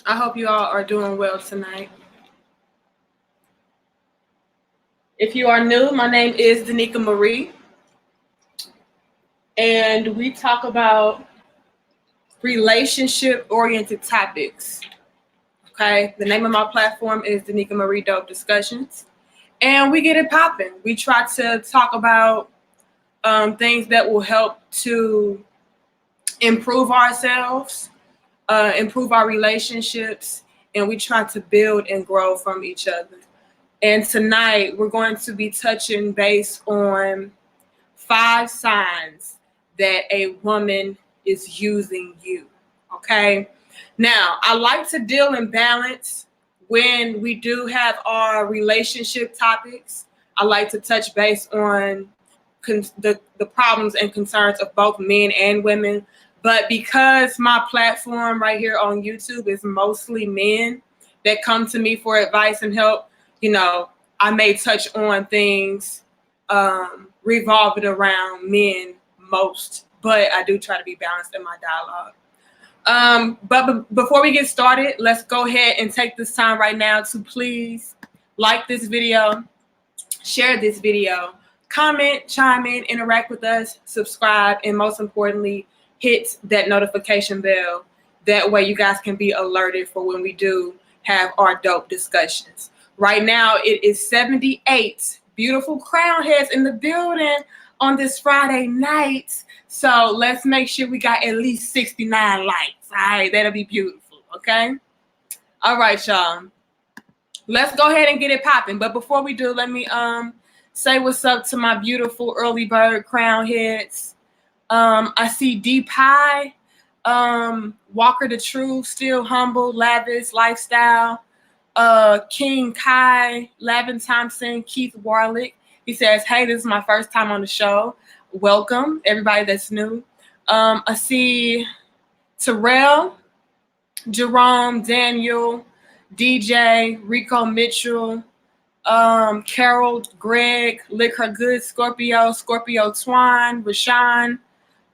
I hope you all are doing well tonight. If you are new, my name is Danica Marie, and we talk about relationship-oriented topics. Okay, the name of my platform is Danica Marie Dope Discussions, and we get it popping. We try to talk about things that will help to improve ourselves, improve our relationships, and we try to build and grow from each other. And tonight we're going to be touching base on 5 signs that a woman is using you. Okay. Now, I like to deal in balance when we do have our relationship topics. I like to touch base on the problems and concerns of both men and women. But because my platform right here on YouTube is mostly men that come to me for advice and help, I may touch on things revolving around men most, but I do try to be balanced in my dialogue. But before we get started, let's go ahead and take this time right now to please like this video, share this video, comment, chime in, interact with us, subscribe, and most importantly, hit that notification bell. That way you guys can be alerted for when we do have our dope discussions. Right now, it is 78 beautiful crown heads in the building on this Friday night. So let's make sure we got at least 69 likes. All right, that'll be beautiful, okay? All right, y'all. Let's go ahead and get it popping. But before we do, let me say what's up to my beautiful early bird crown heads. I see D Pie, Walker the Truth, Still Humble, Lavish Lifestyle, King Kai, Lavin Thompson, Keith Warlick. He says, hey, this is my first time on the show. Welcome, everybody that's new. I see Terrell, Jerome, Daniel, DJ, Rico Mitchell, Carol, Greg, Lick Her Good, Scorpio Twine, Rashawn,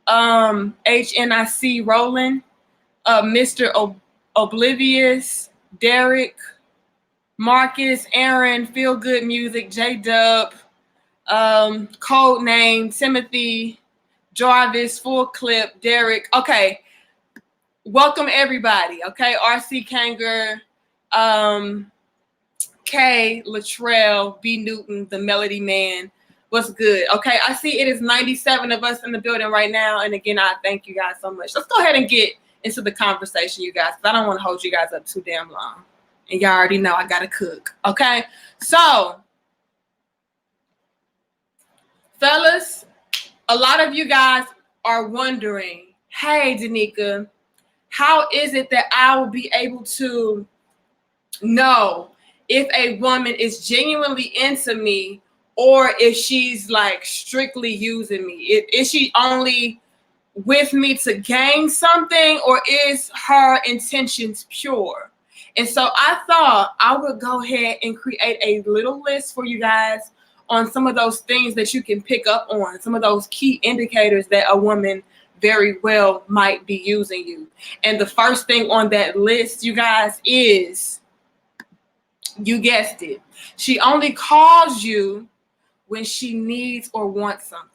HNIC Roland, Mr. Oblivious, Derek, Marcus, Aaron, Feel Good Music, J-Dub, Code Name, Timothy, Jarvis, Full Clip, Derek. Okay, welcome everybody. Okay, RC Kanger, K, Latrell, B Newton, the Melody Man. What's good? Okay, I see it is 97 of us in the building right now. And again, I thank you guys so much. Let's go ahead and get into the conversation, you guys, because I don't want to hold you guys up too damn long. And y'all already know I got to cook. Okay, so fellas, a lot of you guys are wondering, hey, Danica, how is it that I will be able to know if a woman is genuinely into me or if she's like strictly using me? Is she only with me to gain something, or is her intentions pure? And so I thought I would go ahead and create a little list for you guys on some of those things that you can pick up on, some of those key indicators that a woman very well might be using you. And the first thing on that list, you guys, is, you guessed it, she only calls you when she needs or wants something,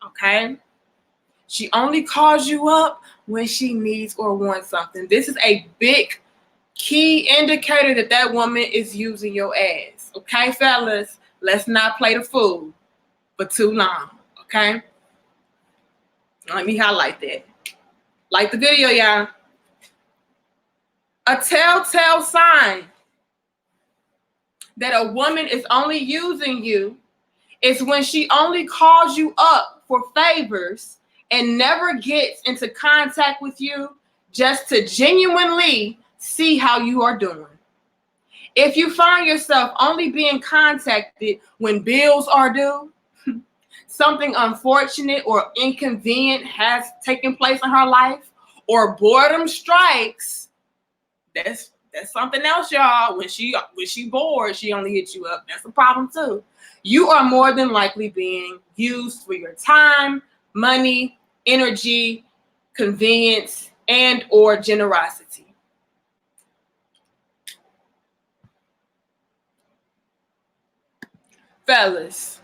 okay? She only calls you up when she needs or wants something. This is a big key indicator that that woman is using your ass, okay, fellas? Let's not play the fool for too long, okay? Let me highlight that. Like the video, y'all. A telltale sign that a woman is only using you is when she only calls you up for favors and never gets into contact with you just to genuinely see how you are doing. If you find yourself only being contacted when bills are due, something unfortunate or inconvenient has taken place in her life, or boredom strikes, that's something else, y'all. When she bored, she only hits you up. That's a problem too. You are more than likely being used for your time, money, energy, convenience, and or generosity. Fellas,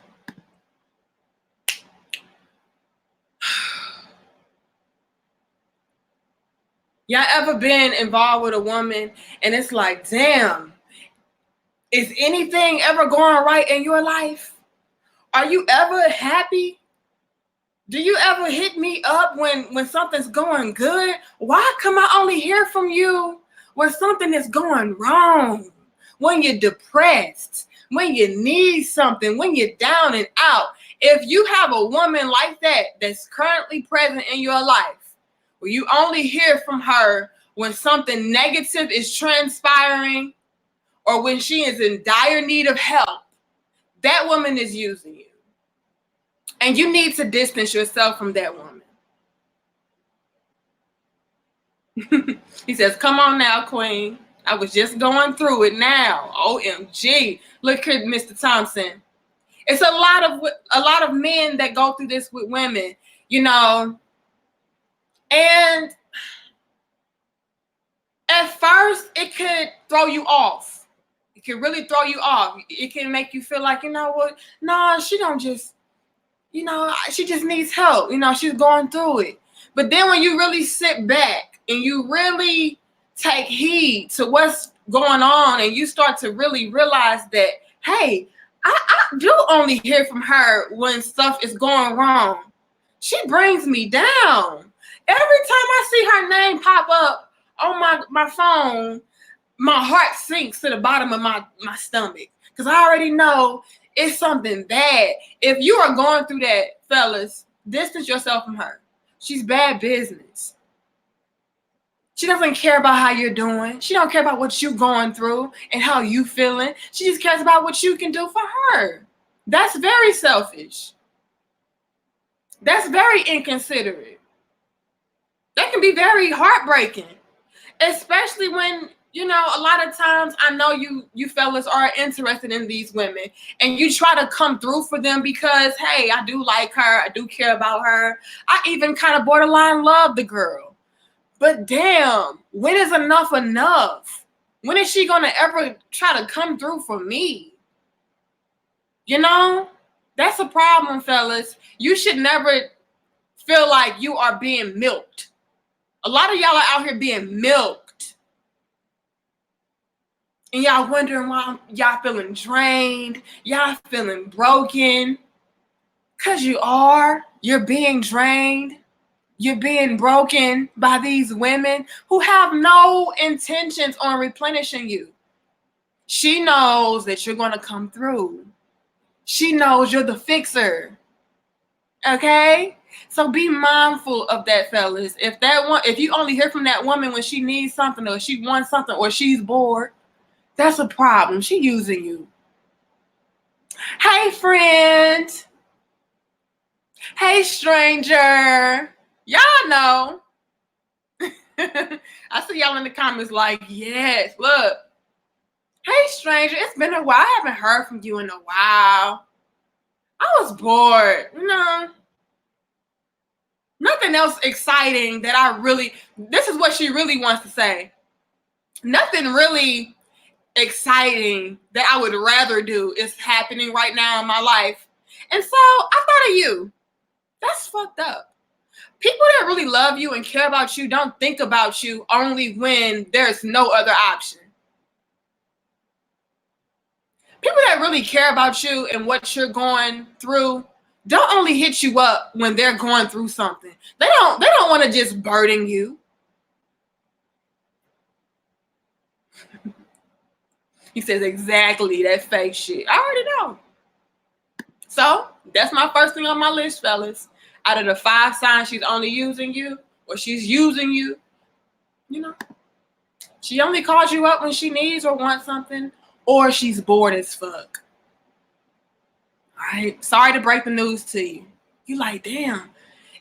y'all ever been involved with a woman and it's like, damn, is anything ever going right in your life? Are you ever happy? Do you ever hit me up when something's going good? Why come I only hear from you when something is going wrong? When you're depressed, when you need something, when you're down and out. If you have a woman like that that's currently present in your life, where you only hear from her when something negative is transpiring or when she is in dire need of help, that woman is using you. And you need to distance yourself from that woman. He says, come on now, queen. I was just going through it now. OMG. Look here, Mr. Thompson. It's a lot of men that go through this with women, you know. And at first, it could throw you off. It can really throw you off. It can make you feel like, you know what? No, she don't just, you know, she just needs help. You know, she's going through it. But then when you really sit back and you really take heed to what's going on and you start to really realize that, hey, I do only hear from her when stuff is going wrong. She brings me down. Every time I see her name pop up on my phone, my heart sinks to the bottom of my stomach because I already know it's something bad. If you are going through that, fellas, distance yourself from her. She's bad business. She doesn't care about how you're doing. She don't care about what you're going through and how you feeling. She just cares about what you can do for her. That's very selfish. That's very inconsiderate. That can be very heartbreaking, especially when, you know, a lot of times I know you fellas are interested in these women and you try to come through for them because, hey, I do like her. I do care about her. I even kind of borderline love the girl. But damn, when is enough enough? When is she going to ever try to come through for me? You know, that's a problem, fellas. You should never feel like you are being milked. A lot of y'all are out here being milked. And y'all wondering why y'all feeling drained. Y'all feeling broken. Because you are. You're being drained. You're being broken by these women who have no intentions on replenishing you. She knows that you're going to come through. She knows you're the fixer. Okay? So be mindful of that, fellas. If you only hear from that woman when she needs something or she wants something or she's bored, that's a problem. She using you. Hey, friend. Hey, stranger. Y'all know. I see y'all in the comments like, yes, look. Hey, stranger, it's been a while. I haven't heard from you in a while. I was bored. You know, nothing else exciting that this is what she really wants to say. Nothing really exciting that I would rather do is happening right now in my life. And so I thought of you. That's fucked up. People that really love you and care about you don't think about you only when there's no other option. People that really care about you and what you're going through don't only hit you up when they're going through something. They don't want to just burden you. He says exactly that fake shit. I already know. So that's my first thing on my list, fellas. Out of the 5 signs she's only using you or she's using you, you know, she only calls you up when she needs or wants something or she's bored as fuck. All right. Sorry to break the news to you. You like, damn,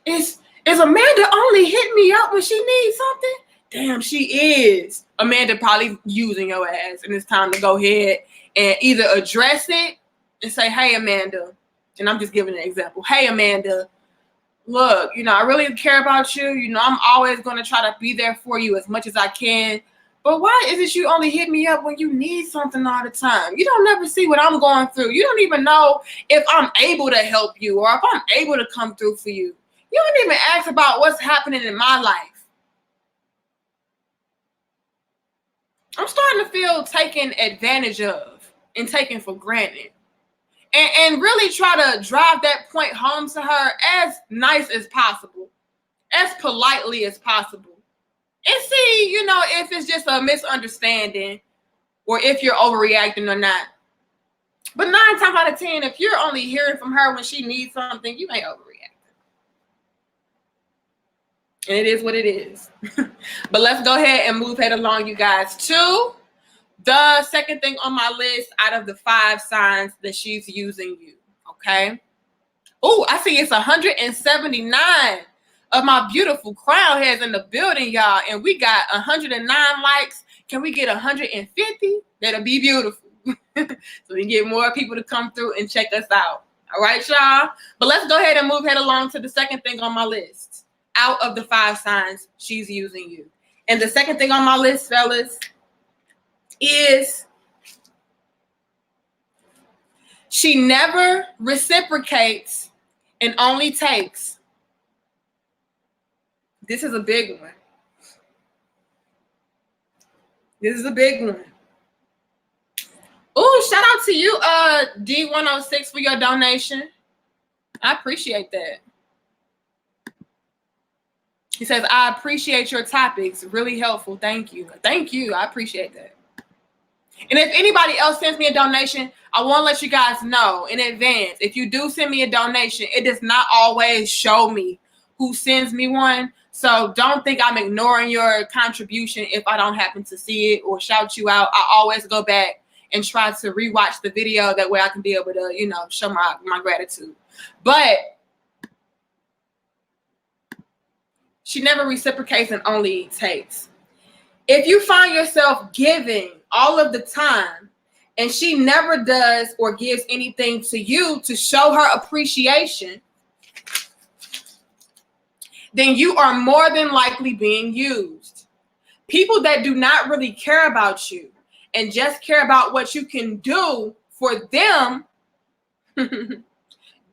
is Amanda only hitting me up when she needs something? Damn, she is. Amanda probably using your ass and it's time to go ahead and either address it and say, hey, Amanda, and I'm just giving an example. Hey, Amanda, look, you know, I really care about you. You know, I'm always going to try to be there for you as much as I can. But why is it you only hit me up when you need something all the time? You don't never see what I'm going through. You don't even know if I'm able to help you or if I'm able to come through for you. You don't even ask about what's happening in my life. I'm starting to feel taken advantage of and taken for granted. And really try to drive that point home to her as nice as possible, as politely as possible. And see, if it's just a misunderstanding or if you're overreacting or not. But 9 times out of 10, if you're only hearing from her when she needs something, you ain't overreacting. And it is what it is. But let's go ahead and move head along, you guys, to the second thing on my list out of the 5 signs that she's using you. Okay. Oh, I see it's 179 of my beautiful crown heads in the building, y'all. And we got 109 likes. Can we get 150? That'll be beautiful. So we can get more people to come through and check us out. All right, y'all. But let's go ahead and move head along to the second thing on my list out of the 5 signs she's using you. And the second thing on my list, fellas, is she never reciprocates and only takes. This is a big one. This is a big one. Oh, shout out to you, D106, for your donation. I appreciate that. He says, I appreciate your topics. Really helpful. Thank you. Thank you. I appreciate that. And if anybody else sends me a donation, I want to let you guys know in advance. If you do send me a donation, it does not always show me who sends me one. So don't think I'm ignoring your contribution if I don't happen to see it or shout you out. I always go back and try to rewatch the video. That way I can be able to, show my gratitude. But she never reciprocates and only takes. If you find yourself giving all of the time and she never does or gives anything to you to show her appreciation, then you are more than likely being used. People that do not really care about you and just care about what you can do for them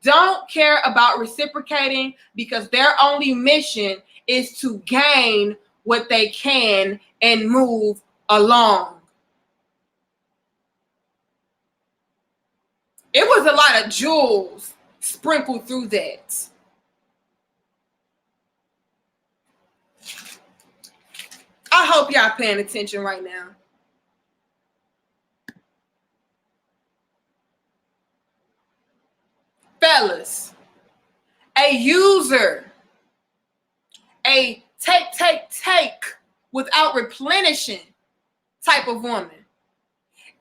don't care about reciprocating because their only mission is to gain what they can and move along. It was a lot of jewels sprinkled through that. I hope y'all paying attention right now. Fellas, a user, a take without replenishing type of woman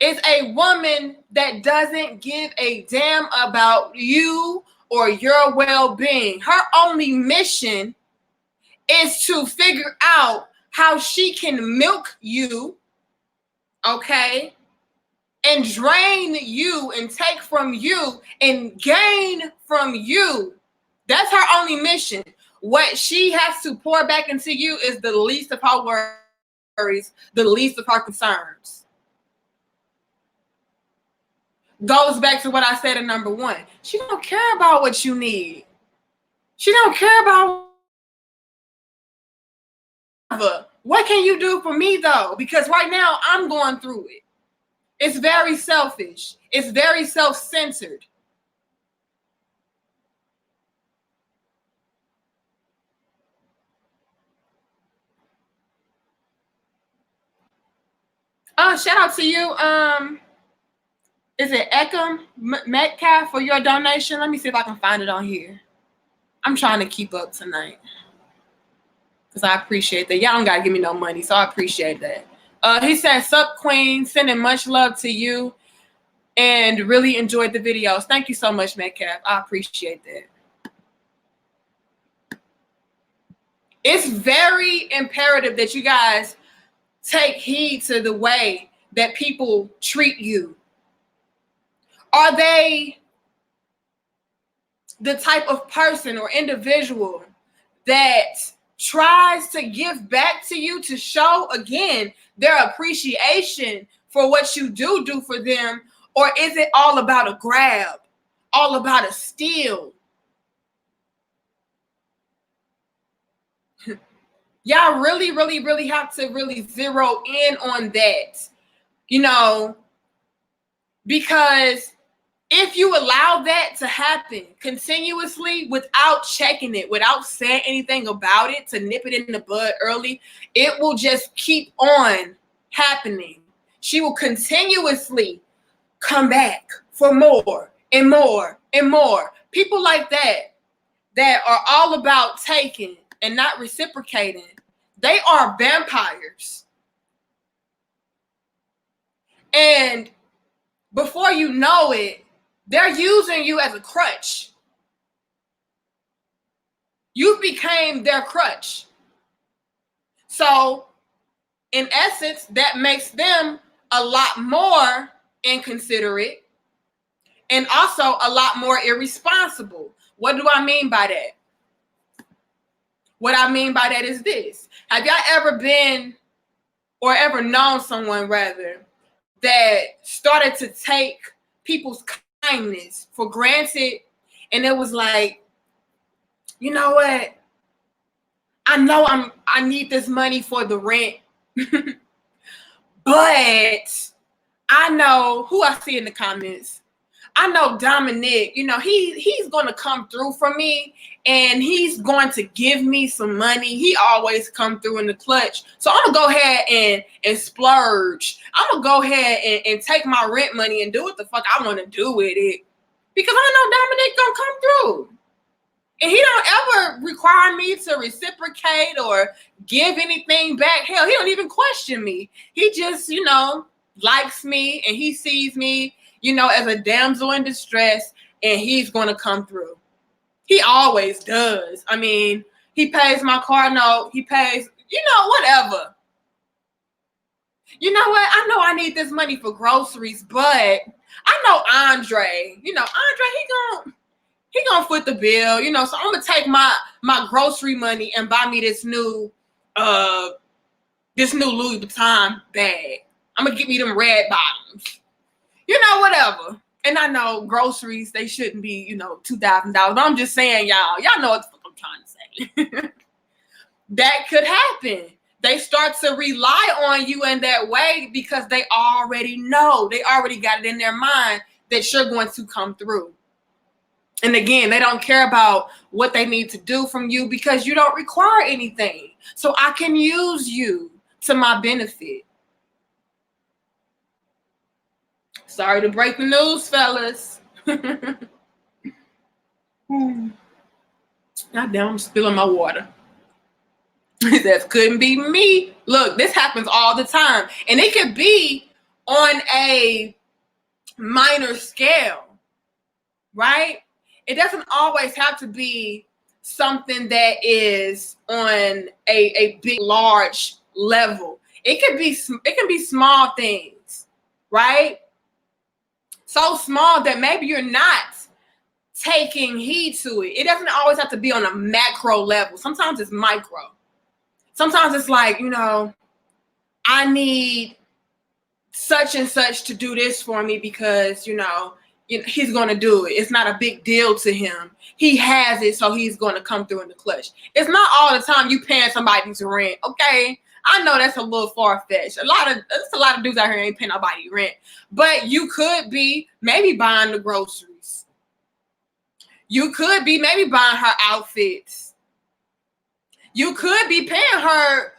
is a woman that doesn't give a damn about you or your well-being. Her only mission is to figure out how she can milk you, okay, and drain you and take from you and gain from you. That's her only mission. What she has to pour back into you is the least of her worries, the least of her concerns. Goes back to what I said in number 1. She don't care about what you need. She don't care about what can you do for me though? Because right now I'm going through it. It's very selfish. It's very self-centered. Shout out to you. Is it Eckham Metcalf for your donation? Let me see if I can find it on here. I'm trying to keep up tonight because I appreciate that. Y'all don't gotta give me no money, so I appreciate that. He said, "Sup, Queen, sending much love to you and really enjoyed the videos." Thank you so much, Metcalf. I appreciate that. It's very imperative that you guys take heed to the way that people treat you. Are they the type of person or individual that tries to give back to you to show, again, their appreciation for what you do for them? Or is it all about a grab, all about a steal? Y'all really, really, really have to really zero in on that, you know, because if you allow that to happen continuously without checking it, without saying anything about it to nip it in the bud early, it will just keep on happening. She will continuously come back for more and more and more. People like that are all about taking and not reciprocating, they are vampires. And before you know it, they're using you as a crutch. You became their crutch. So, in essence, that makes them a lot more inconsiderate and also a lot more irresponsible. What do I mean by that? What I mean by that is this. Have y'all ever been or ever known someone, rather, that started to take people's kindness for granted, and it was like, you know what? I know I need this money for the rent, but I know who I see in the comments. I know Dominic, you know, he's going to come through for me and he's going to give me some money. He always come through in the clutch. So I'm going to go ahead and splurge. I'm going to go ahead and take my rent money and do what the fuck I want to do with it. Because I know Dominic going to come through. And he don't ever require me to reciprocate or give anything back. Hell, he don't even question me. He just, you know, likes me and he sees me, you know, as a damsel in distress, and he's going to come through. He always does. I mean, he pays my car note. He pays, you know, whatever. You know what? I know I need this money for groceries, but I know Andre. You know, Andre, he gonna foot the bill. You know, so I'm gonna take my grocery money and buy me this new Louis Vuitton bag. I'm gonna get me them red bottoms. You know, whatever. And I know groceries, they shouldn't be, you know, $2,000. But I'm just saying, y'all know what the fuck I'm trying to say. That could happen. They start to rely on you in that way because they already know. They already got it in their mind that you're going to come through. And again, they don't care about what they need to do from you because you don't require anything. So I can use you to my benefit. Sorry to break the news, fellas. God damn, I'm spilling my water. That couldn't be me. Look, this happens all the time. And it could be on a minor scale, right? It doesn't always have to be something that is on a big, large level. It can be small things, right? So small that maybe you're not taking heed to it. It doesn't always have to be on a macro level. Sometimes it's micro. Sometimes it's like, you know, I need such and such to do this for me because, you know, he's going to do it. It's not a big deal to him. He has it, so he's going to come through in the clutch. It's not all the time you paying somebody's rent, okay? I know that's a little far-fetched. There's a lot of dudes out here ain't paying nobody rent. But you could be maybe buying the groceries. You could be maybe buying her outfits. You could be paying her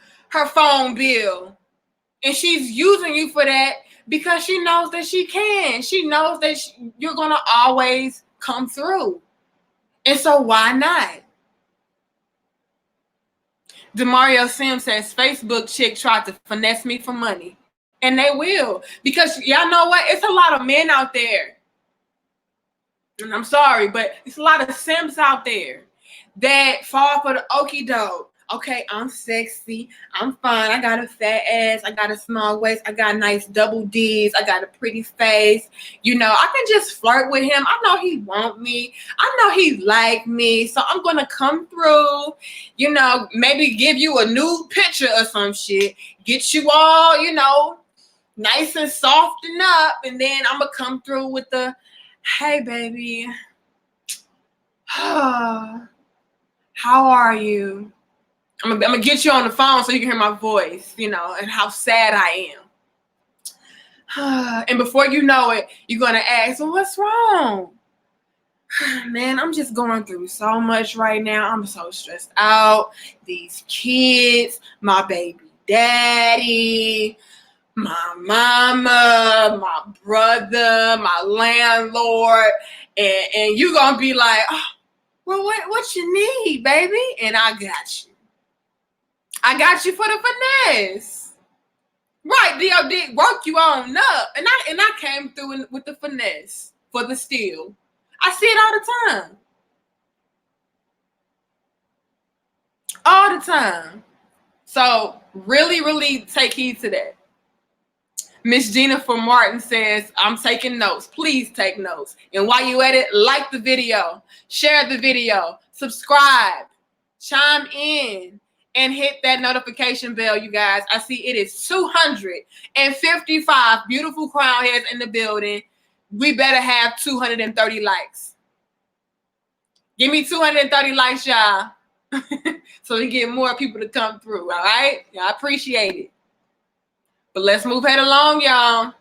phone bill. And she's using you for that because she knows that she can. She knows that you're going to always come through. And so why not? Demario Sims says, Facebook chick tried to finesse me for money. And they will. Because y'all know what? It's a lot of men out there. And I'm sorry, but it's a lot of Sims out there that fall for the okie doke. okay, I'm sexy, I'm fine, I got a fat ass, I got a small waist, I got nice double D's, I got a pretty face. You know, I can just flirt with him. I know he want me. I know he like me. So I'm going to come through, you know, maybe give you a nude picture or some shit, get you all, you know, nice and softened up. And then I'm going to come through with the, hey, baby, how are you? I'm gonna get you on the phone so you can hear my voice, you know, and how sad I am. And before you know it, you're gonna ask, well, what's wrong? Man, I'm just going through so much right now. I'm so stressed out. These kids, my baby daddy, my mama, my brother, my landlord, and you gonna be like, oh, well, what you need, baby? And I got you. I got you for the finesse. Right, D.O.D. woke you on up. And I came through with the finesse for the steal. I see it all the time. All the time. So really, really take heed to that. Miss Jennifer Martin says, I'm taking notes. Please take notes. And while you at it, like the video, share the video, subscribe, chime in, and hit that notification bell, you guys. I see it is 255 beautiful crown heads in the building. We better have 230 likes. Give me 230 likes, y'all. So we get more people to come through, all right? I appreciate it. But let's move head along, y'all.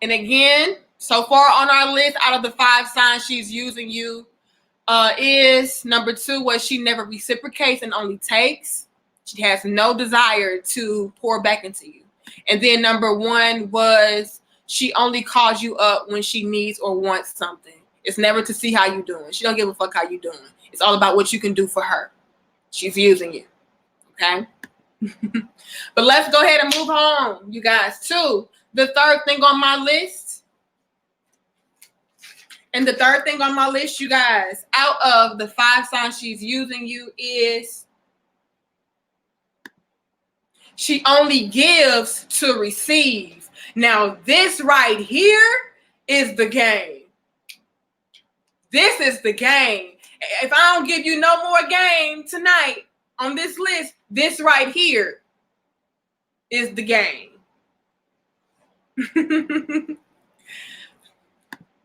And again, so far on our list, out of the 5 signs she's using you, is number 2 was she never reciprocates and only takes. She has no desire to pour back into you. And then number 1 was she only calls you up when she needs or wants something. It's never to see how you doing. She don't give a fuck how you doing. It's all about what you can do for her. She's using you. Okay? But let's go ahead and move on, you guys, to the third thing on my list. And the third thing on my list, you guys, out of the 5 signs she's using you, is she only gives to receive. Now, this right here is the game. This is the game. If I don't give you no more game tonight on this list, this right here is the game.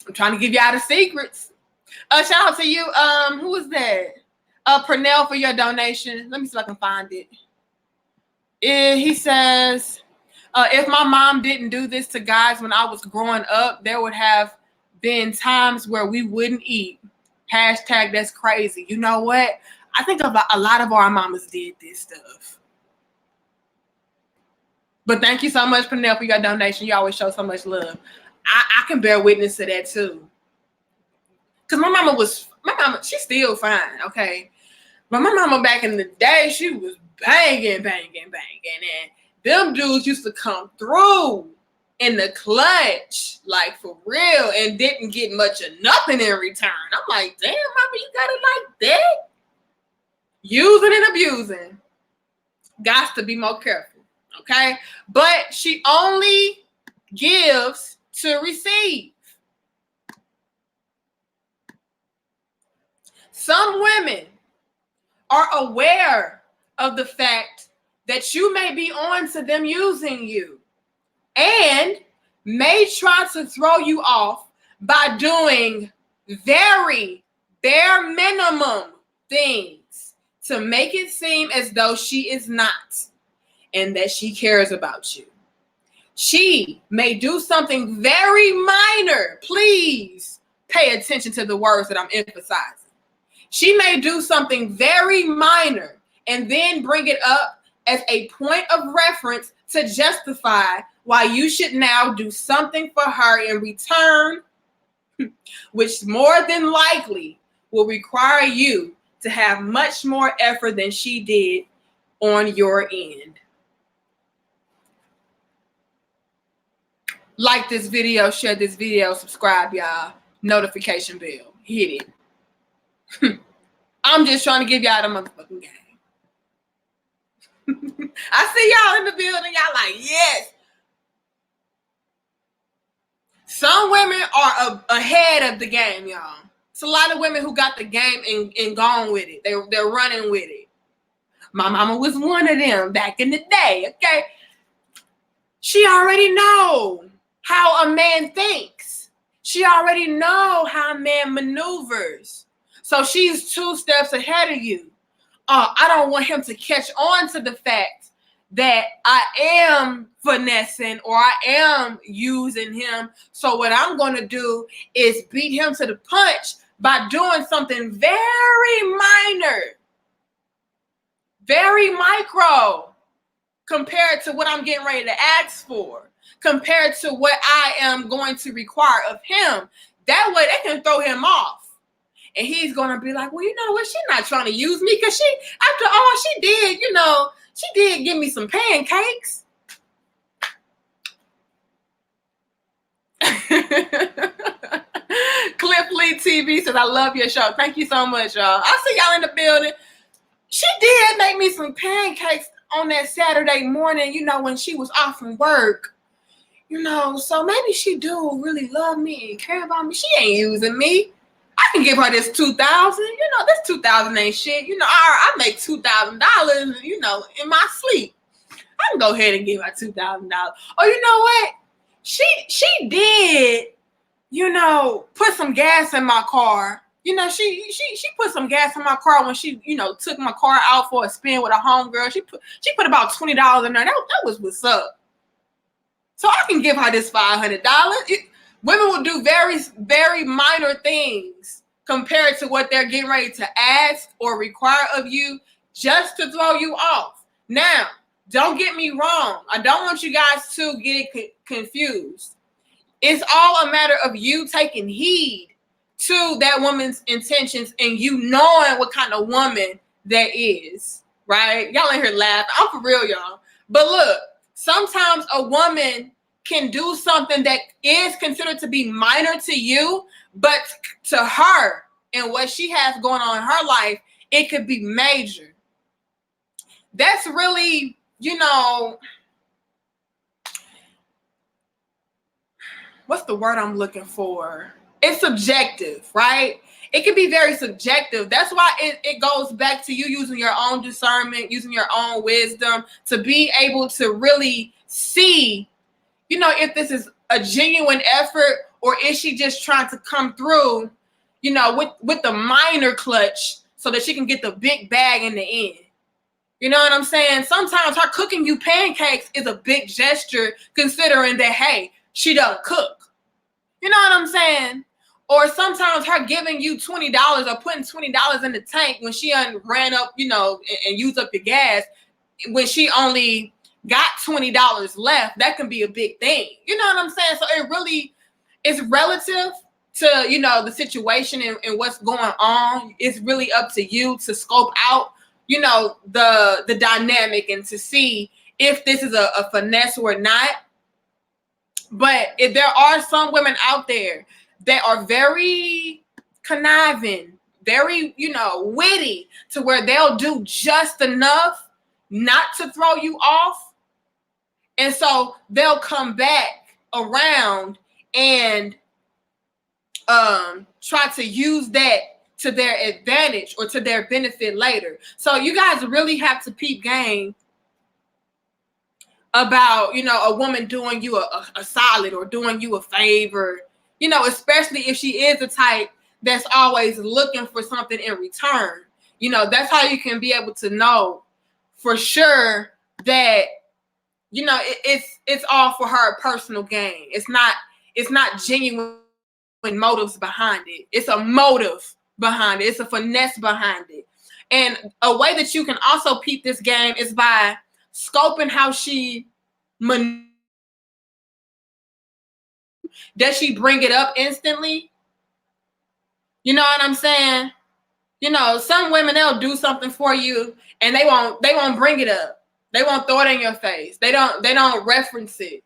I'm trying to give you out the secrets. Shout out to you. Who was that? Pernell, for your donation. Let me see if I can find it. He says, if my mom didn't do this to guys when I was growing up, there would have been times where we wouldn't eat. Hashtag that's crazy. You know what? I think about a lot of our mamas did this stuff. But thank you so much, Pernell, for your donation. You always show so much love. I can bear witness to that too. Because my mama, she's still fine, okay? But my mama back in the day, she was banging. And them dudes used to come through in the clutch, like for real, and didn't get much of nothing in return. I'm like, damn, mama, you got it like that? Using and abusing. Got to be more careful, okay? But she only gives to receive. Some women are aware of the fact that you may be on to them using you and may try to throw you off by doing very bare minimum things to make it seem as though she is not and that she cares about you. She may do something very minor. Please pay attention to the words that I'm emphasizing. She may do something very minor and then bring it up as a point of reference to justify why you should now do something for her in return, which more than likely will require you to have much more effort than she did on your end. Like this video, share this video, subscribe, y'all. Notification bell. Hit it. I'm just trying to give y'all the motherfucking game. I see y'all in the building. Y'all like, yes. Some women are ahead of the game, y'all. It's a lot of women who got the game and gone with it. They're running with it. My mama was one of them back in the day, okay? She already know how a man thinks. She already know how a man maneuvers. So she's 2 steps ahead of you. I don't want him to catch on to the fact that I am finessing or I am using him. So what I'm going to do is beat him to the punch by doing something very minor, very micro, compared to what I'm getting ready to ask for, compared to what I am going to require of him. That way they can throw him off. And he's going to be like, well, you know what? She's not trying to use me because after all she did, she did give me some pancakes. Cliff Lee TV says, I love your show. Thank you so much, y'all. I see y'all in the building. She did make me some pancakes on that Saturday morning, when she was off from work. So maybe she do really love me and care about me. She ain't using me. I can give her this $2,000. This $2,000 ain't shit. I make $2,000, in my sleep. I can go ahead and give her $2,000. Or you know what? She did, put some gas in my car. She put some gas in my car when she, took my car out for a spin with a homegirl. She put about $20 in there. That was what's up. So I can give her this $500. Women will do very, very minor things compared to what they're getting ready to ask or require of you just to throw you off. Now, don't get me wrong. I don't want you guys to get it confused. It's all a matter of you taking heed to that woman's intentions and you knowing what kind of woman that is, right? Y'all in here laughing. I'm for real, y'all. But look, sometimes a woman can do something that is considered to be minor to you, but to her and what she has going on in her life, it could be major. That's really, what's the word I'm looking for? It's subjective, right? It can be very subjective. That's why it goes back to you using your own discernment, using your own wisdom to be able to really see, if this is a genuine effort or is she just trying to come through, with the minor clutch so that she can get the big bag in the end. You know what I'm saying? Sometimes her cooking you pancakes is a big gesture considering that, hey, she doesn't cook. You know what I'm saying? Or sometimes her giving you $20 or putting $20 in the tank when she ran up, and used up the gas, when she only got $20 left, that can be a big thing. You know what I'm saying? So it really is relative to, the situation and what's going on. It's really up to you to scope out, the dynamic and to see if this is a finesse or not. But if there are some women out there that are very conniving, very, witty, to where they'll do just enough not to throw you off. And so they'll come back around and try to use that to their advantage or to their benefit later. So you guys really have to peep game about, a woman doing you a solid or doing you a favor, especially if she is the type that's always looking for something in return. That's how you can be able to know for sure that, it's all for her personal gain. It's not genuine motives behind it. It's a motive behind it. It's a finesse behind it. And a way that you can also peep this game is by scoping how she does she bring it up instantly? You know what I'm saying? Some women, they'll do something for you and they won't bring it up. They won't throw it in your face. They don't reference it.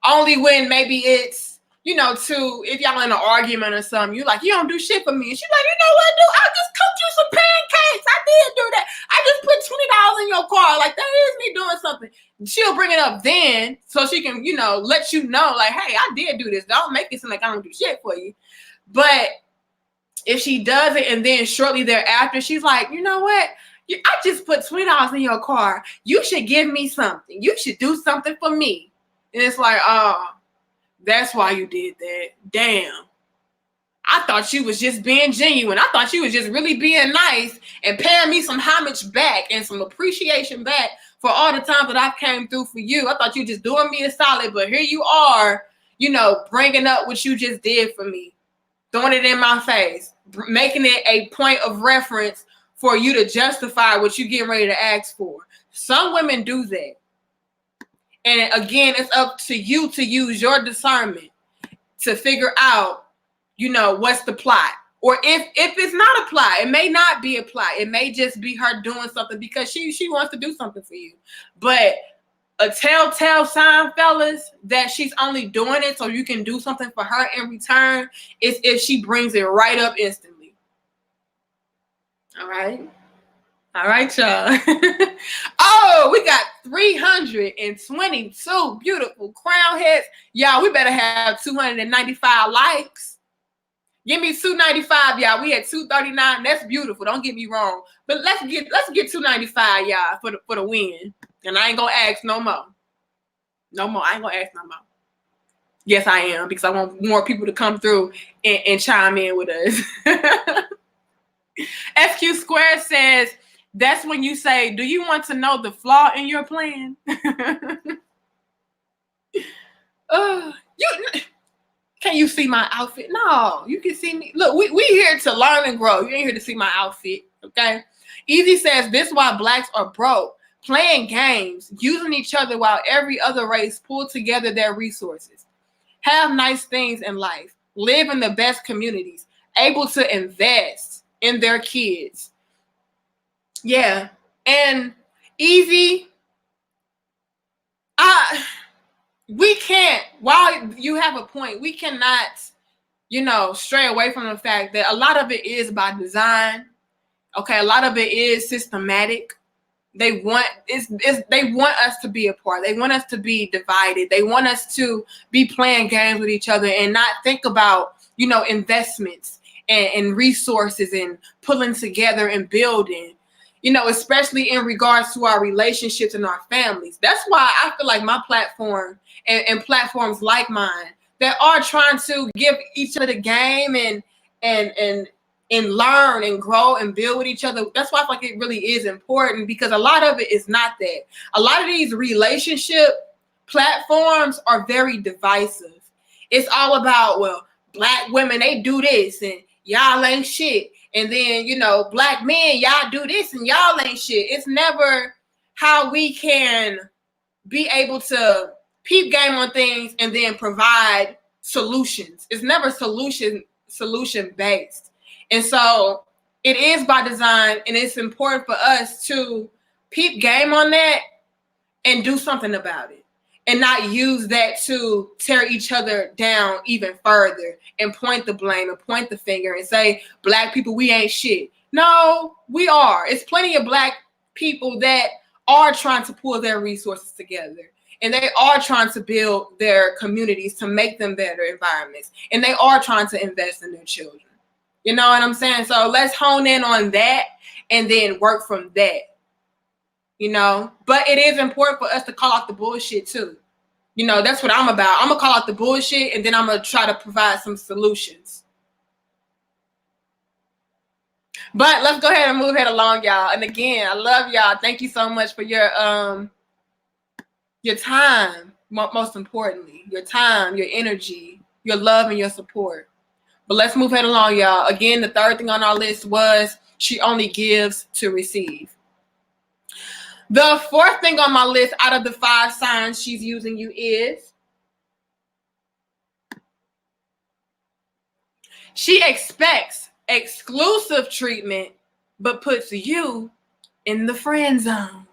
Only when maybe it's, to if y'all in an argument or something, you like, you don't do shit for me. And she's like, you know what, dude? I just cooked you some pancakes. I did do that. I just put $20 in your car. Like, that is me doing something. She'll bring it up then so she can, let you know, like, hey, I did do this. Don't make it seem like I don't do shit for you. But if she does it and then shortly thereafter, she's like, you know what? I just put $20 in your car. You should give me something. You should do something for me. And it's like, oh, that's why you did that. Damn. I thought you was just being genuine. I thought you was just really being nice and paying me some homage back and some appreciation back for all the times that I came through for you. I thought you just doing me a solid, but here you are, bringing up what you just did for me, throwing it in my face, making it a point of reference for you to justify what you getting ready to ask for. Some women do that. And again, it's up to you to use your discernment to figure out, what's the plot. Or if it's not a plot, it may not be a plot. It may just be her doing something because she wants to do something for you. But a telltale sign, fellas, that she's only doing it so you can do something for her in return is if she brings it right up instantly. All right, y'all. Oh, we got 322 beautiful crown heads. Y'all, we better have 295 likes. Give me 295, y'all. We had 239. That's beautiful. Don't get me wrong. But let's get 295, y'all, for the win. And I ain't gonna ask no more. No more. I ain't gonna ask no more. Yes, I am, because I want more people to come through and chime in with us. SQ Square says, that's when you say, do you want to know the flaw in your plan? Can you see my outfit? No, you can see me. Look, we here to learn and grow. You ain't here to see my outfit, okay? Easy says, this is why blacks are broke, playing games, using each other while every other race pull together their resources. Have nice things in life. Live in the best communities. Able to invest in their kids. Yeah. And Easy, we can't, while you have a point, we cannot, stray away from the fact that a lot of it is by design. Okay, a lot of it is systematic. They want us to be apart. They want us to be divided. They want us to be playing games with each other and not think about, investments and resources and pulling together and building. Especially in regards to our relationships and our families. That's why I feel like my platform and platforms like mine that are trying to give each other the game and learn and grow and build with each other. That's why I feel like it really is important, because a lot of it is not that. A lot of these relationship platforms are very divisive. It's all about, well, black women, they do this and y'all ain't shit. And then, black men, y'all do this and y'all ain't shit. It's never how we can be able to peep game on things and then provide solutions. It's never solution based. And so it is by design, and it's important for us to peep game on that and do something about it. And not use that to tear each other down even further and point the blame and point the finger and say, black people, we ain't shit. No, we are. It's plenty of black people that are trying to pull their resources together. And they are trying to build their communities to make them better environments. And they are trying to invest in their children. You know what I'm saying? So let's hone in on that and then work from that. But it is important for us to call out the bullshit too. That's what I'm about. I'm gonna call out the bullshit and then I'm gonna try to provide some solutions. But let's go ahead and move it along, y'all. And again, I love y'all. Thank you so much for your time. Most importantly, your time, your energy, your love, and your support. But let's move it along, y'all. Again, the third thing on our list was she only gives to receive. The fourth thing on my list out of the 5 signs she's using you is she expects exclusive treatment, but puts you in the friend zone.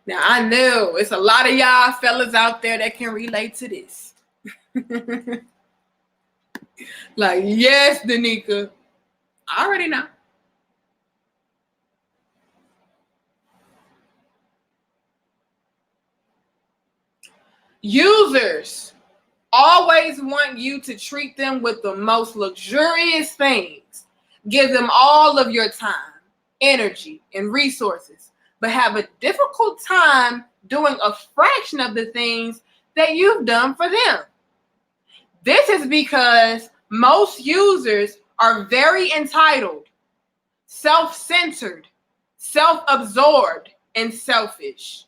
Now, I know it's a lot of y'all fellas out there that can relate to this. Like, yes, Danica. I already know. Users always want you to treat them with the most luxurious things. Give them all of your time, energy, and resources, but have a difficult time doing a fraction of the things that you've done for them. This is because most users are very entitled, self-centered, self-absorbed, and selfish.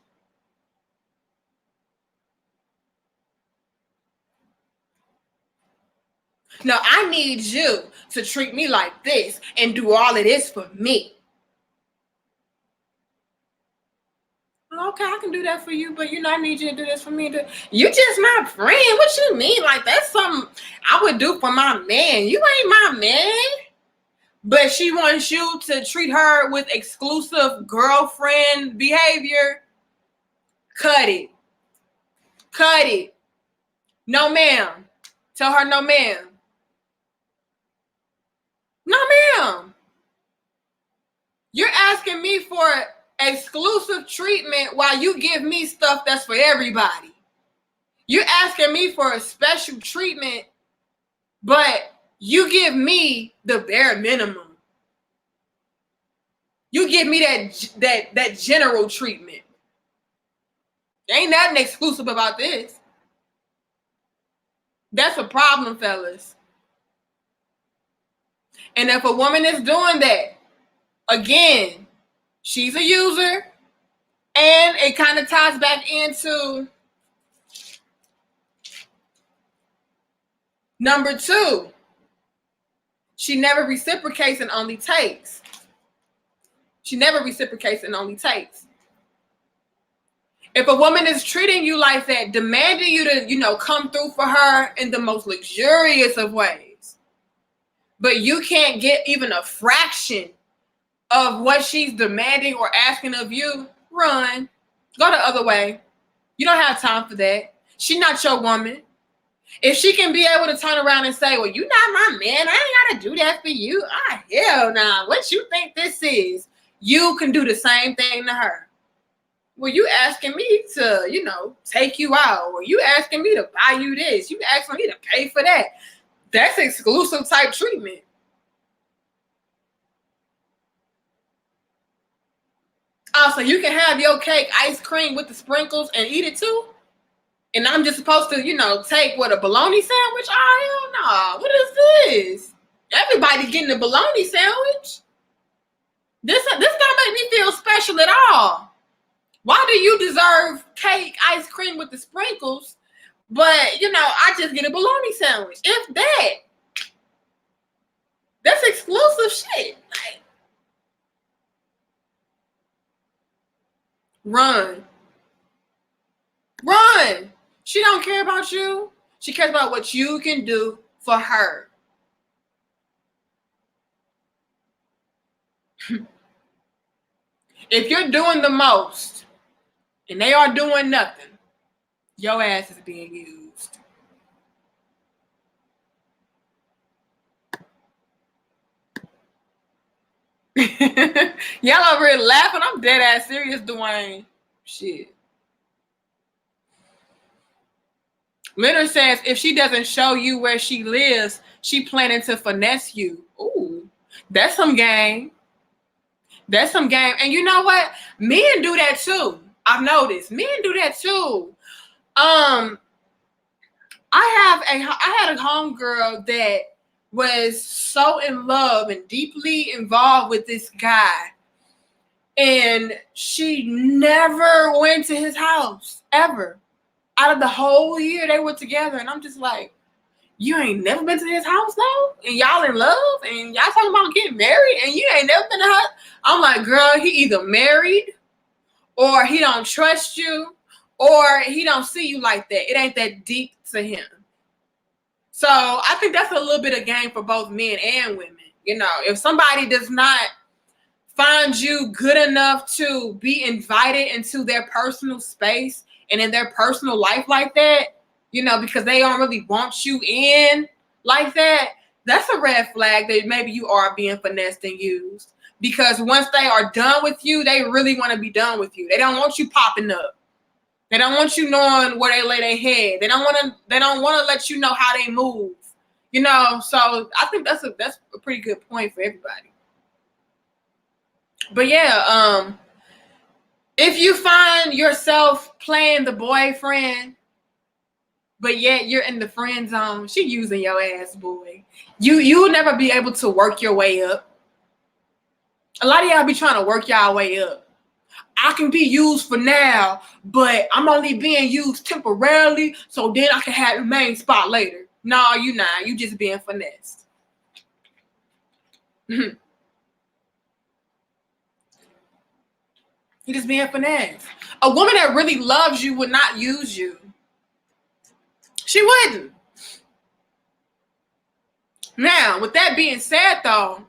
Now, I need you to treat me like this and do all of this for me. Okay, I can do that for you, but I need you to do this for me. You just my friend. What you mean? Like, that's something I would do for my man. You ain't my man. But she wants you to treat her with exclusive girlfriend behavior. Cut it. Cut it. No, ma'am. Tell her no, ma'am. No, ma'am. You're asking me for exclusive treatment while you give me stuff that's for everybody. You're asking me for a special treatment, but you give me the bare minimum. You give me that general treatment. Ain't nothing exclusive about this. That's a problem, fellas. And if a woman is doing that, again, she's a user, and it kind of ties back into number 2. She never reciprocates and only takes. She never reciprocates and only takes. If a woman is treating you like that, demanding you to, come through for her in the most luxurious of ways, but you can't get even a fraction of what she's demanding or asking of you, run. Go the other way. You don't have time for that. She's not your woman. If she can be able to turn around and say, well, you're not my man, I ain't got to do that for you. Hell nah. What you think this is? You can do the same thing to her. Well, you asking me to, take you out, or you asking me to buy you this, you asking me to pay for that. That's exclusive type treatment. Also, you can have your cake, ice cream with the sprinkles and eat it too? And I'm just supposed to, take a bologna sandwich? Oh, hell no. What is this? Everybody's getting a bologna sandwich. This don't make me feel special at all. Why do you deserve cake, ice cream with the sprinkles, but, I just get a bologna sandwich? If that's exclusive shit. Like, run. Run. She don't care about you. She cares about what you can do for her. If you're doing the most and they are doing nothing, your ass is being used. Y'all over here laughing. I'm dead ass serious, Dwayne. Shit. Leonard says if she doesn't show you where she lives, she planning to finesse you. Ooh, that's some game. That's some game. And you know what? Men do that too. I've noticed. Men do that too. I had a homegirl that was so in love and deeply involved with this guy. And she never went to his house, ever. Out of the whole year they were together. And I'm just like, you ain't never been to his house though? And y'all in love? And y'all talking about getting married? And you ain't never been to her? I'm like, girl, he either married or he don't trust you or he don't see you like that. It ain't that deep to him. So I think that's a little bit of game for both men and women. If somebody does not find you good enough to be invited into their personal space and in their personal life like that, because they don't really want you in like that, that's a red flag that maybe you are being finessed and used. Because once they are done with you, they really want to be done with you. They don't want you popping up. They don't want you knowing where they lay their head. They don't want to let you know how they move. So I think that's a pretty good point for everybody. But yeah, if you find yourself playing the boyfriend, but yet you're in the friend zone, she using your ass, boy. You'll never be able to work your way up. A lot of y'all be trying to work y'all way up. I can be used for now, but I'm only being used temporarily, so then I can have the main spot later. No, you not. You just being finessed. You just being finessed. A woman that really loves you would not use you. She wouldn't. Now, with that being said, though,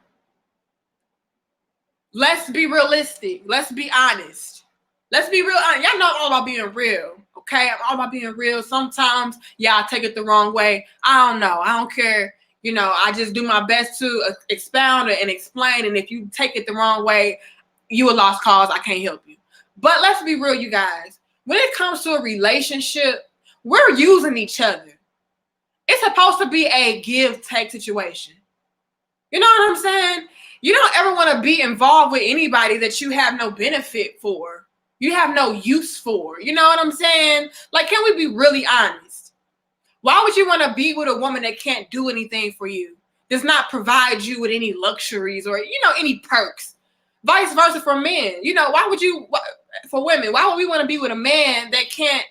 let's be realistic. Let's be honest. Let's be real honest. Y'all know I'm all about being real, okay? I'm all about being real. Sometimes y'all take it the wrong way. I don't know. I don't care. I just do my best to expound and explain. And if you take it the wrong way, you a lost cause. I can't help you. But let's be real, you guys. When it comes to a relationship, we're using each other. It's supposed to be a give-take situation. You know what I'm saying? You don't ever want to be involved with anybody that you have no benefit for. You have no use for. You know what I'm saying? Like, can we be really honest? Why would you want to be with a woman that can't do anything for you? Does not provide you with any luxuries or, any perks? Vice versa for men. For women, why would we want to be with a man that can't,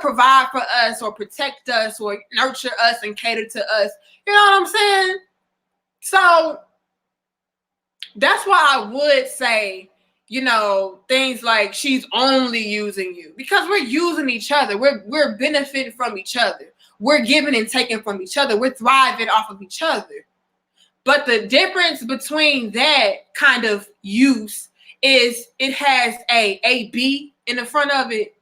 provide for us or protect us or nurture us and cater to us? You know what I'm saying? So that's why I would say, things like she's only using you, because we're using each other. We're benefiting from each other. We're giving and taking from each other. We're thriving off of each other. But the difference between that kind of use is it has a B in the front of it.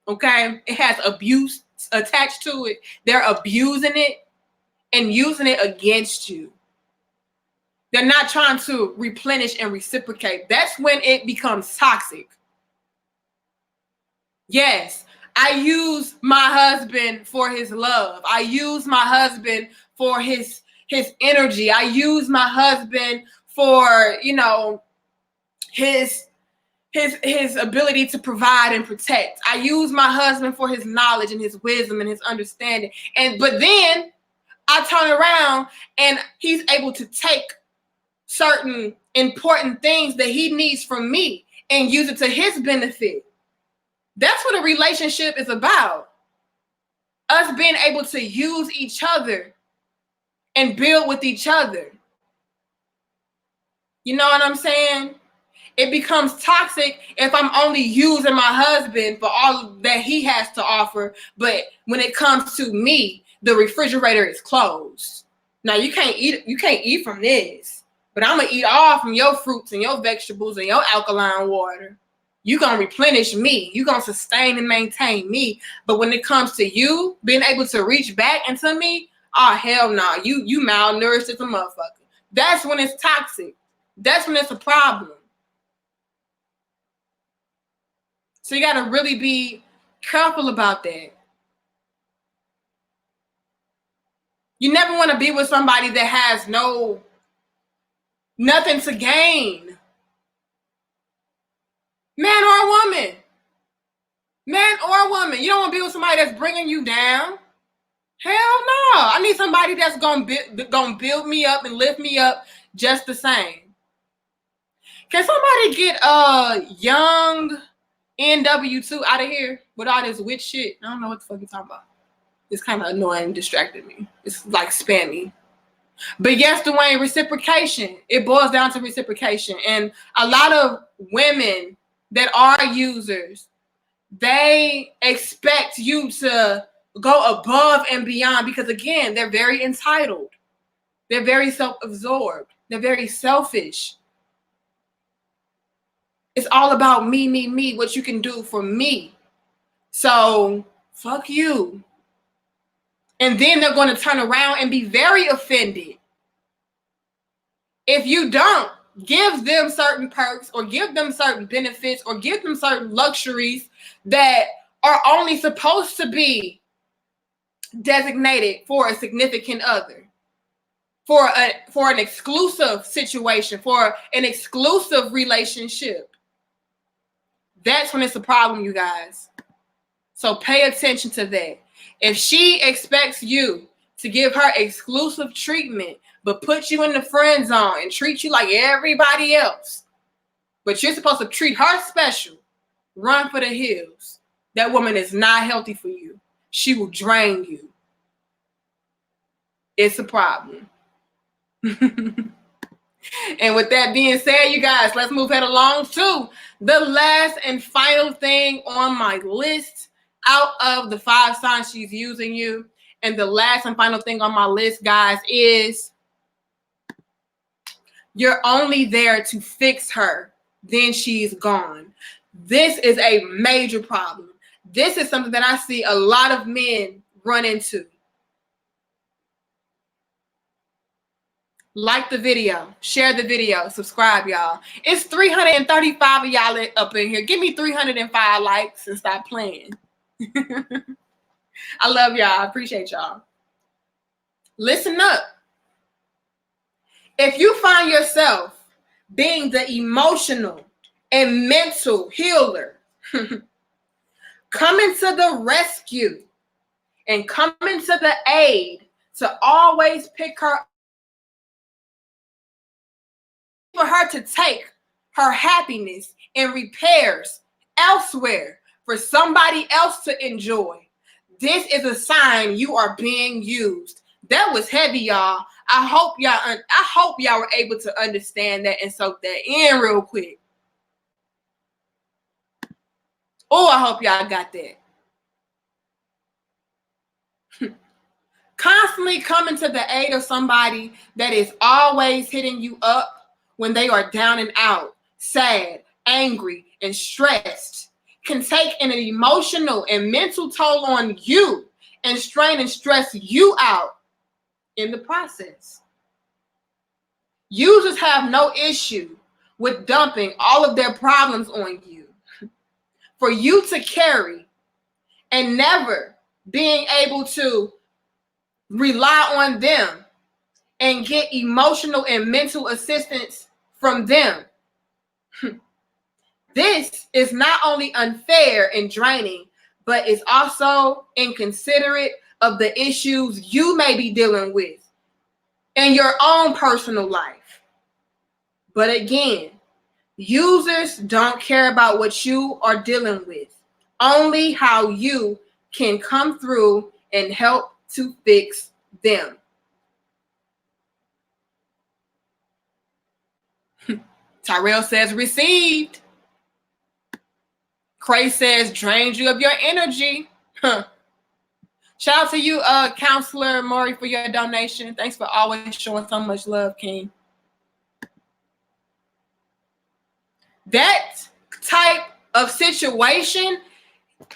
Okay, it has abuse attached to it. They're abusing it and using it against you. They're not trying to replenish and reciprocate. That's when it becomes toxic. Yes, I use my husband for his love. I use my husband for his energy. I use my husband for, his ability to provide and protect. I use my husband for his knowledge and his wisdom and his understanding. But then I turn around and he's able to take certain important things that he needs from me and use it to his benefit. That's what a relationship is about. Us being able to use each other and build with each other. You know what I'm saying? It becomes toxic if I'm only using my husband for all that he has to offer. But when it comes to me, the refrigerator is closed. Now you can't eat from this, but I'm gonna eat all from your fruits and your vegetables and your alkaline water. You're gonna replenish me. You're gonna sustain and maintain me. But when it comes to you being able to reach back into me, oh hell no, you malnourished as a motherfucker. That's when it's toxic. That's when it's a problem. So you got to really be careful about that. You never want to be with somebody that has nothing to gain. Man or woman. Man or woman. You don't want to be with somebody that's bringing you down. Hell no. I need somebody that's going to build me up and lift me up just the same. Can somebody get young NW2 out of here with all this witch shit? I don't know what the fuck you're talking about. It's kind of annoying and distracted me. It's like spammy. But yes, Dwayne, reciprocation. It boils down to reciprocation. And a lot of women that are users, they expect you to go above and beyond because, again, they're very entitled. They're very self-absorbed. They're very selfish. It's all about me, what you can do for me. So fuck you. And then they're going to turn around and be very offended if you don't give them certain perks or give them certain benefits or give them certain luxuries that are only supposed to be designated for a significant other, for an exclusive situation, for an exclusive relationship. That's when it's a problem, you guys. So pay attention to that. If she expects you to give her exclusive treatment, but put you in the friend zone and treat you like everybody else, but you're supposed to treat her special, run for the hills. That woman is not healthy for you. She will drain you. It's a problem. And with that being said, you guys, let's move head along to the last and final thing on my list out of the 5 signs she's using you. And the last and final thing on my list, guys, is you're only there to fix her, then she's gone. This is a major problem. This is something that I see a lot of men run into. Like the video, share the video, subscribe, y'all. It's 335 of y'all up in here. Give me 305 likes and stop playing. I love y'all. I appreciate y'all. Listen up. If you find yourself being the emotional and mental healer, coming to the rescue and coming to the aid to always pick her, for her to take her happiness and repairs elsewhere for somebody else to enjoy, this is a sign you are being used. That was heavy, y'all. I hope y'all were able to understand that and soak that in real quick. Oh, I hope y'all got that. Constantly coming to the aid of somebody that is always hitting you up when they are down and out, sad, angry, and stressed, can take an emotional and mental toll on you and strain and stress you out in the process. Users have no issue with dumping all of their problems on you for you to carry and never being able to rely on them and get emotional and mental assistance from them. This is not only unfair and draining, but it's also inconsiderate of the issues you may be dealing with in your own personal life. But again, users don't care about what you are dealing with, only how you can come through and help to fix them. Tyrell says received. Cray says drains you of your energy. Shout out to you, Counselor Maury, for your donation. Thanks for always showing so much love, King. That type of situation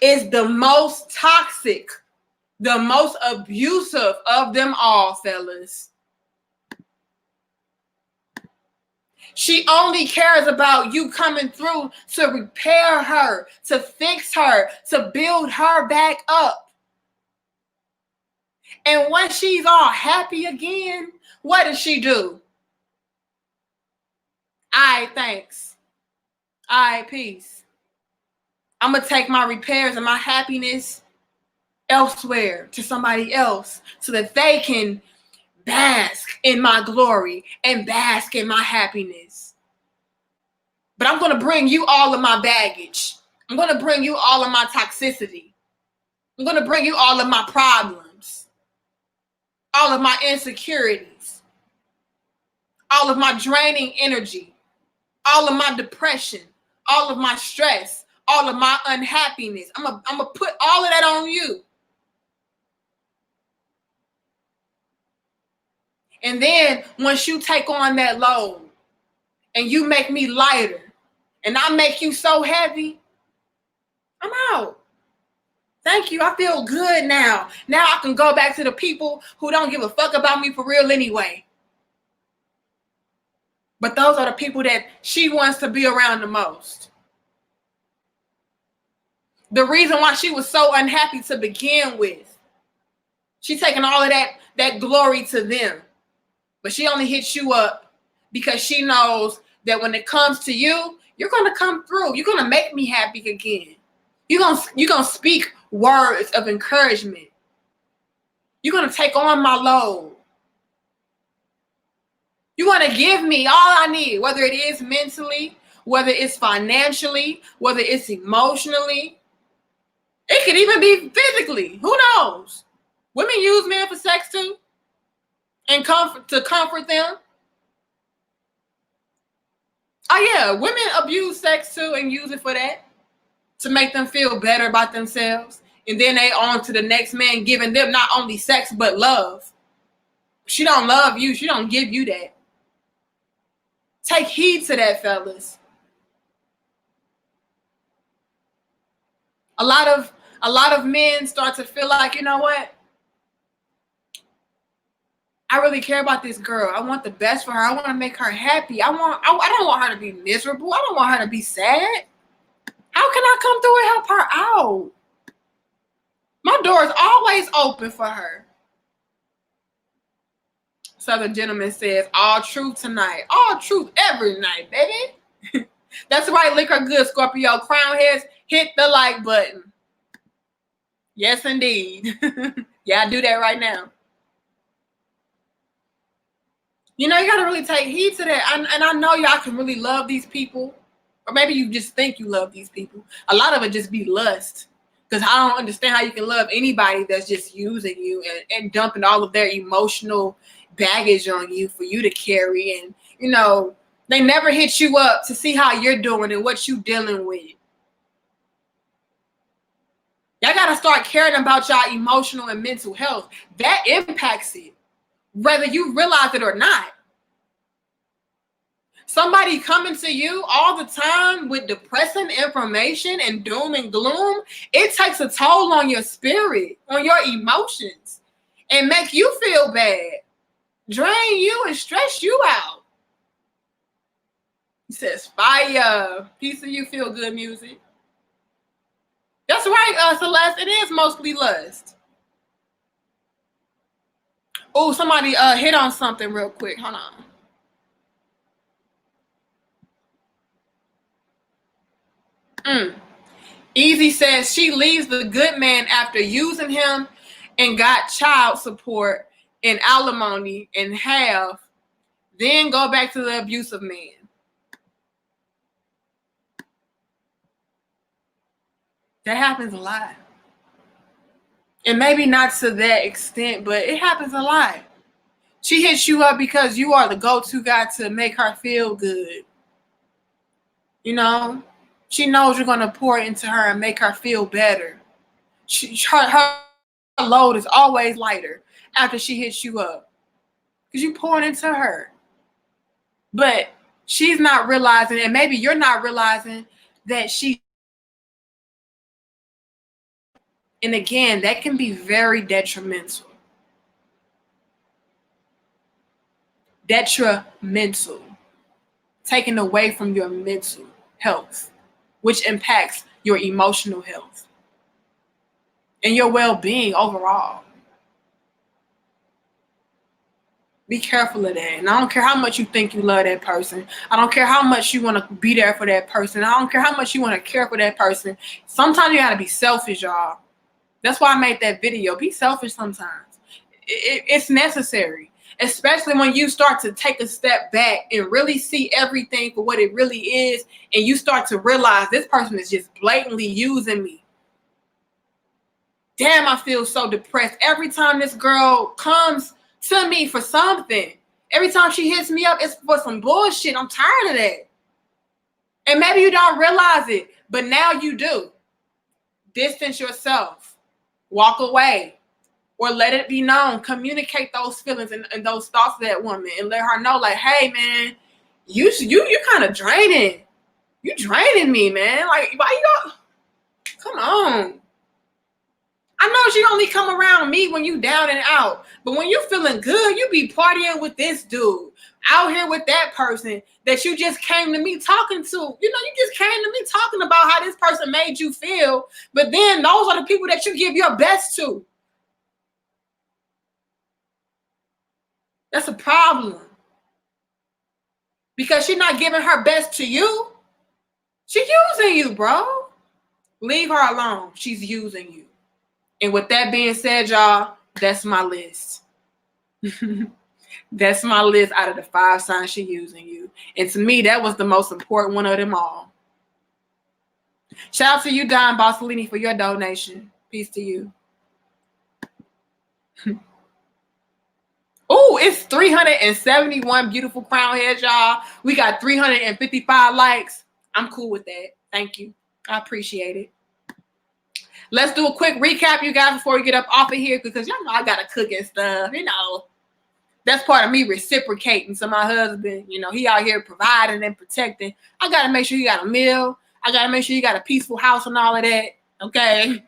is the most toxic, the most abusive of them all, fellas. She only cares about you coming through to repair her, to fix her, to build her back up. And once she's all happy again, what does she do? All right, thanks. All right, peace. I'm going to take my repairs and my happiness elsewhere to somebody else so that they can bask in my glory and bask in my happiness. But I'm going to bring you all of my baggage. I'm going to bring you all of my toxicity. I'm going to bring you all of my problems, all of my insecurities, all of my draining energy, all of my depression, all of my stress, all of my unhappiness. I'm going to put all of that on you. And then once you take on that load and you make me lighter and I make you so heavy, I'm out. Thank you. I feel good now. Now I can go back to the people who don't give a fuck about me for real anyway. But those are the people that she wants to be around the most. The reason why she was so unhappy to begin with. She's taking all of that glory to them. But she only hits you up because she knows that when it comes to you, you're going to come through. You're going to make me happy again. You're going to speak words of encouragement. You're going to take on my load. You're going to give me all I need, whether it is mentally, whether it's financially, whether it's emotionally. It could even be physically. Who knows? Women use men for sex too, and to comfort them. Oh yeah, women abuse sex too and use it for that, to make them feel better about themselves. And then they on to the next man, giving them not only sex but love. She don't love you. She don't give you that. Take heed to that, fellas. A lot of men start to feel like, you know what? I really care about this girl. I want the best for her. I want to make her happy. I don't want her to be miserable. I don't want her to be sad. How can I come through and help her out? My door is always open for her. Southern gentleman says, all truth tonight. All truth every night, baby. That's right, liquor good, Scorpio. Crown heads, hit the like button. Yes, indeed. Yeah, I do that right now. You know, you got to really take heed to that. And I know y'all can really love these people. Or maybe you just think you love these people. A lot of it just be lust. Because I don't understand how you can love anybody that's just using you and dumping all of their emotional baggage on you for you to carry. And, you know, they never hit you up to see how you're doing and what you're dealing with. Y'all got to start caring about y'all emotional and mental health. That impacts it, whether you realize it or not. Somebody coming to you all the time with depressing information and doom and gloom, it takes a toll on your spirit, on your emotions, and make you feel bad, drain you and stress you out. He says, fire, piece of you feel good music. That's right, Celeste, it is mostly lust. Oh, somebody hit on something real quick. Hold on. Easy says she leaves the good man after using him and got child support and alimony in half, then go back to the abusive man. That happens a lot. And maybe not to that extent, but it happens a lot. She hits you up because you are the go-to guy to make her feel good. You know? She knows you're going to pour into her and make her feel better. Her load is always lighter after she hits you up. Because you pouring into her. But she's not realizing, and maybe you're not realizing that she. And again, that can be very detrimental. Detrimental. Taken away from your mental health, which impacts your emotional health and your well-being overall. Be careful of that. And I don't care how much you think you love that person. I don't care how much you want to be there for that person. I don't care how much you want to care for that person. Sometimes you got to be selfish, y'all. That's why I made that video. Be selfish sometimes. It's necessary. Especially when you start to take a step back and really see everything for what it really is. And you start to realize this person is just blatantly using me. Damn, I feel so depressed. Every time this girl comes to me for something, every time she hits me up, it's for some bullshit. I'm tired of that. And maybe you don't realize it, but now you do. Distance yourself. Walk away. Or let it be known. Communicate those feelings and those thoughts to that woman and let her know, like, hey, man, you're kind of draining. You draining me, man. Like, why you all? Come on. I know she only come around me when you down and out. But when you feeling good, you be partying with this dude. Out here with that person that you just came to me talking to. You just came to me talking about how this person made you feel. But then those are the people that you give your best to. That's a problem. Because she's not giving her best to you. She's using you, bro. Leave her alone. She's using you. And with that being said, y'all, that's my list. That's my list out of the 5 signs she's using you. And to me, that was the most important one of them all. Shout out to you, Don Bossolini, for your donation. Peace to you. Oh, it's 371 beautiful crown heads, y'all. We got 355 likes. I'm cool with that. Thank you. I appreciate it. Let's do a quick recap, you guys, before we get up off of here, because y'all know I got to cook and stuff. That's part of me reciprocating. So my husband, he out here providing and protecting. I got to make sure you got a meal. I got to make sure you got a peaceful house and all of that. Okay.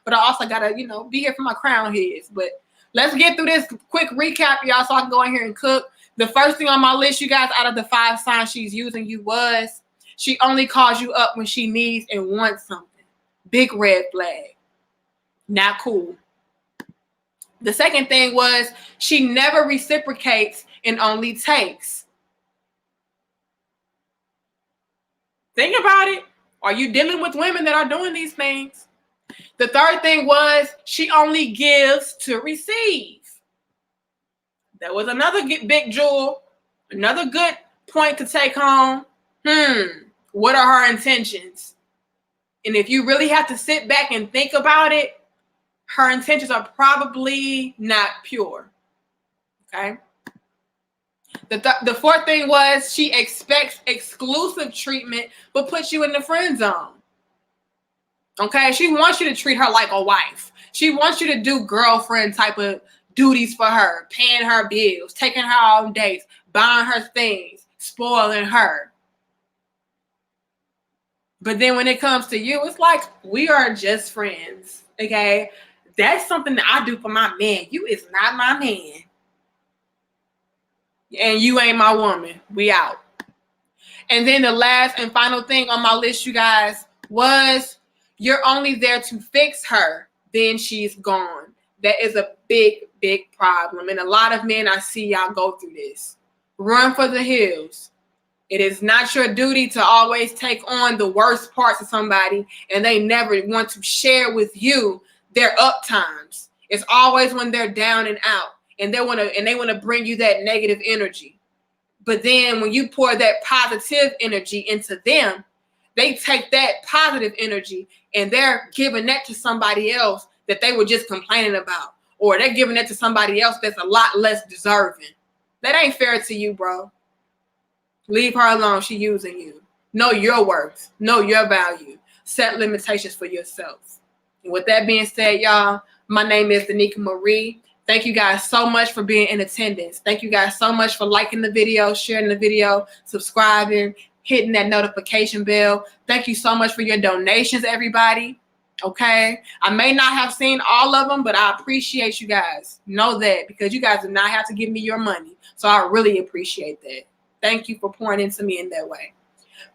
But I also got to, be here for my crown heads. But let's get through this quick recap, y'all, so I can go in here and cook. The first thing on my list, you guys, out of the 5 signs she's using you was she only calls you up when she needs and wants something. Big red flag. Not cool. The second thing was she never reciprocates and only takes. Think about it. Are you dealing with women that are doing these things? The third thing was she only gives to receive. That was another big jewel. Another good point to take home. What are her intentions? And if you really have to sit back and think about it, her intentions are probably not pure. Okay. The fourth thing was she expects exclusive treatment, but puts you in the friend zone. Okay. She wants you to treat her like a wife. She wants you to do girlfriend type of duties for her, paying her bills, taking her on dates, buying her things, spoiling her. But then when it comes to you, it's like we are just friends. Okay. That's something that I do for my man. You is not my man. And you ain't my woman. We out. And then the last and final thing on my list, you guys, was you're only there to fix her. Then she's gone. That is a big, big problem. And a lot of men, I see y'all go through this. Run for the hills. It is not your duty to always take on the worst parts of somebody and they never want to share with you their up times. It's always when they're down and out and they want to bring you that negative energy. But then when you pour that positive energy into them, they take that positive energy and they're giving that to somebody else that they were just complaining about, or they're giving that to somebody else that's a lot less deserving. That ain't fair to you, bro. Leave her alone. She's using you. Know your worth. Know your value. Set limitations for yourself. And with that being said, y'all, my name is Danica Marie. Thank you guys so much for being in attendance. Thank you guys so much for liking the video, sharing the video, subscribing, hitting that notification bell. Thank you so much for your donations, everybody. Okay. I may not have seen all of them, but I appreciate you guys. Know that, because you guys do not have to give me your money. So I really appreciate that. Thank you for pouring into me in that way.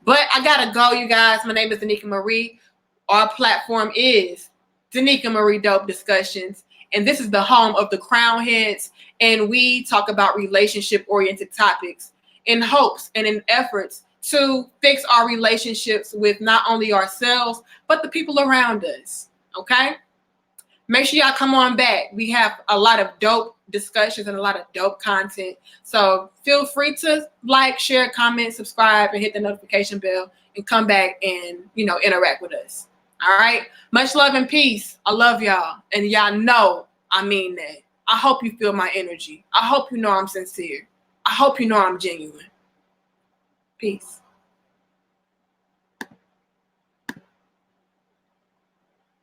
But I gotta go, you guys. My name is Danica Marie. Our platform is Danica Marie Dope Discussions. And this is the home of the Crown Heads. And we talk about relationship-oriented topics in hopes and in efforts to fix our relationships with not only ourselves, but the people around us. Okay? Make sure y'all come on back. We have a lot of dope discussions and a lot of dope content. So feel free to like, share, comment, subscribe, and hit the notification bell and come back and, interact with us. All right. Much love and peace. I love y'all. And y'all know I mean that. I hope you feel my energy. I hope you know I'm sincere. I hope you know I'm genuine. Peace.